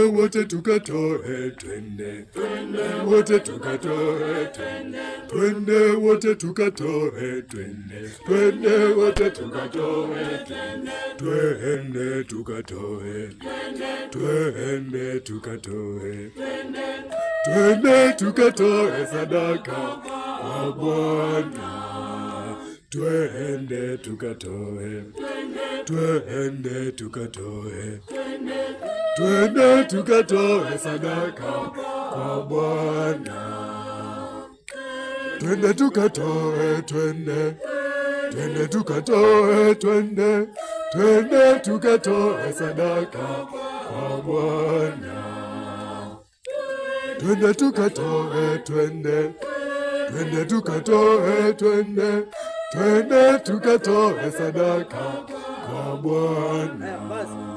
wote tukatoe twende, wote tukatoe twende, twende wote tukatoe twende, twende wote tukatoe twende, twende tukatoe, twende tukatoe, twende tukatoe sadaka kwa Bwana. Twende tukatoe, twende tukatoe, twende tukatoe sadaka kwa Bwana. Twende tukatoe, twende tukatoe, twende tukatoe sadaka kwa Bwana. Twende tukatoe, twende tukatoe, twende tukatoe sadaka kwa Bwana.